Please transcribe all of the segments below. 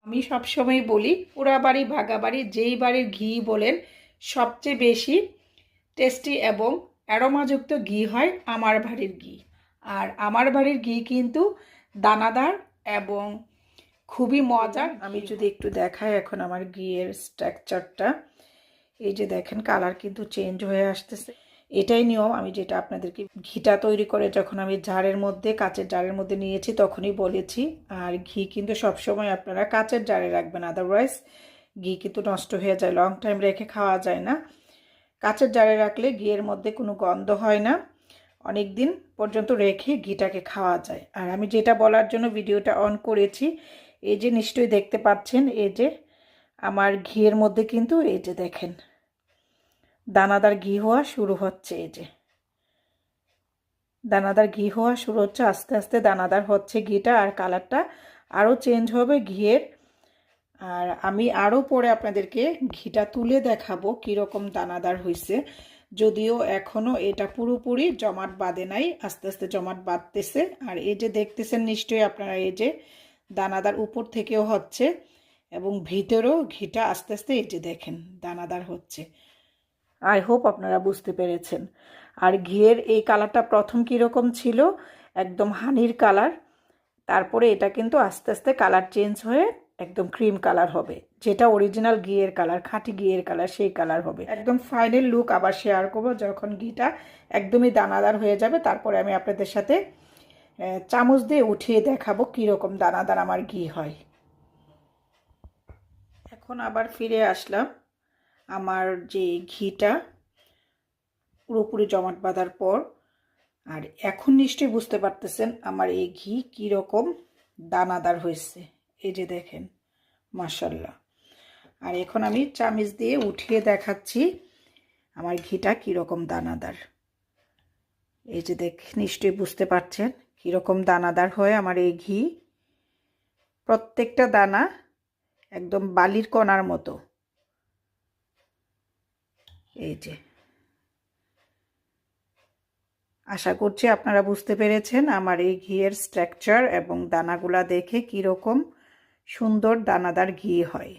আমি সবসময় বলি পোড়া বাড়ি ভাগা বাড়ি যেই বাড়ির ঘি বলেন সবচেয়ে বেশি টেস্টি এবং অ্যারোমাযুক্ত ঘি হয় আমার বাড়ির ঘি। আর আমার বাড়ির ঘি কিন্তু দানাদার এবং খুবই মজার। আমি যদি একটু দেখাই এখন আমার ঘিয়ের স্ট্রাকচারটা, এই যে দেখেন কালার কিন্তু চেঞ্জ হয়ে আসতেছে। এটাই নিয়ম, আমি যেটা আপনাদেরকে ঘিটা তৈরি করে যখন আমি জারের মধ্যে কাচের জারের মধ্যে নিয়েছি তখনই বলেছি। আর ঘি কিন্তু সবসময় আপনারা কাচের জারে রাখবেন, আদারওয়াইজ ঘি কিন্তু নষ্ট হয়ে যায়, লং টাইম রেখে খাওয়া যায় না। কাচের জারে রাখলে ঘিয়ের মধ্যে কোনো গন্ধ হয় না, অনেক দিন পর্যন্ত রেখে ঘিটাকে খাওয়া যায়। আর আমি যেটা বলার জন্য ভিডিওটা অন করেছি, এই যে নিশ্চয়ই দেখতে পাচ্ছেন, এই যে আমার ঘিয়ের মধ্যে কিন্তু এই যে দেখেন দানাদার ঘি হওয়া শুরু হচ্ছে। এই যে দানাদার ঘি হওয়া শুরু হচ্ছে, আস্তে আস্তে দানাদার হচ্ছে ঘিটা, আর কালারটা আরও চেঞ্জ হবে ঘিয়ের। আর আমি আরও পরে আপনাদেরকে ঘিটা তুলে দেখাবো কীরকম দানাদার হয়েছে, যদিও এখনও এটা পুরোপুরি জমাট বাঁধে নাই, আস্তে আস্তে জমাট বাঁধতেছে। আর এই যে দেখতেছেন নিশ্চয়ই আপনারা, এই যে দানাদার উপর থেকেও হচ্ছে এবং ভিতরেও ঘিটা আস্তে আস্তে এই যে দেখেন দানাদার হচ্ছে। আই হোপ আপনারা বুঝতে পেরেছেন। আর ঘিয়ের এই কালারটা প্রথম কীরকম ছিল, একদম হানির কালার, তারপরে এটা কিন্তু আস্তে আস্তে কালার চেঞ্জ হয়ে একদম ক্রিম কালার হবে, যেটা অরিজিনাল ঘিয়ের কালার, খাঁটি ঘিয়ের কালার, সেই কালার হবে। একদম ফাইনাল লুক আবার শেয়ার করবো যখন ঘিটা একদমই দানাদার হয়ে যাবে, তারপরে আমি আপনাদের সাথে চামচ দিয়ে উঠিয়ে দেখাবো কীরকম দানাদার আমার ঘি হয়। এখন আবার ফিরে আসলাম আমার যে ঘিটা পুরোপুরি জমাট বাঁধার পর। আর এখন নিশ্চয়ই বুঝতে পারতেছেন আমার এই ঘি কীরকম দানাদার হয়েছে, এই যে দেখেন মাশাল্লাহ। আর এখন আমি চামচ দিয়ে উঠিয়ে দেখাচ্ছি আমার ঘিটা কীরকম দানাদার। এই যে নিশ্চয়ই বুঝতে পারছেন কীরকম দানাদার হয় আমার এই ঘি, প্রত্যেকটা দানা একদম বালির কণার মতো। এই যে আশা করছি আপনারা বুঝতে পেরেছেন আমার এই ঘিয়ের স্ট্রাকচার এবং দানাগুলা দেখে কীরকম সুন্দর দানাদার ঘি হয়।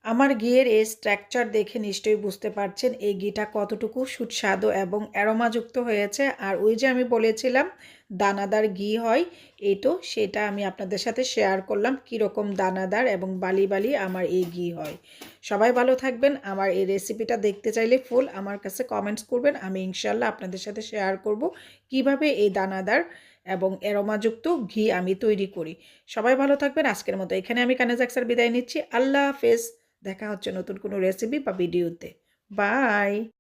আমার ঘিয়ের এই স্ট্রাকচার দেখে নিশ্চয়ই বুঝতে পারছেন এই ঘিটা কতটুকু সুস্বাদু এবং অ্যারোমাযুক্ত হয়েছে। আর ওই যে আমি বলেছিলাম দানাদার ঘি হয়, এই তো সেটা আমি আপনাদের সাথে শেয়ার করলাম কীরকম দানাদার এবং বালি বালি আমার এই ঘি হয়। সবাই ভালো থাকবেন। আমার এই রেসিপিটা দেখতে চাইলে ফুল আমার কাছে কমেন্টস করবেন, আমি ইনশাল্লাহ আপনাদের সাথে শেয়ার করব কিভাবে এই দানাদার এবং অ্যারোমাযুক্ত ঘি আমি তৈরি করি। সবাই ভালো থাকবেন। আজকের মতো এখানে আমি কানেজ আক্তার বিদায় নিচ্ছি। আল্লাহ হাফেজ। দেখা হচ্ছে নতুন কোনো রেসিপি বা ভিডিওতে। বাই।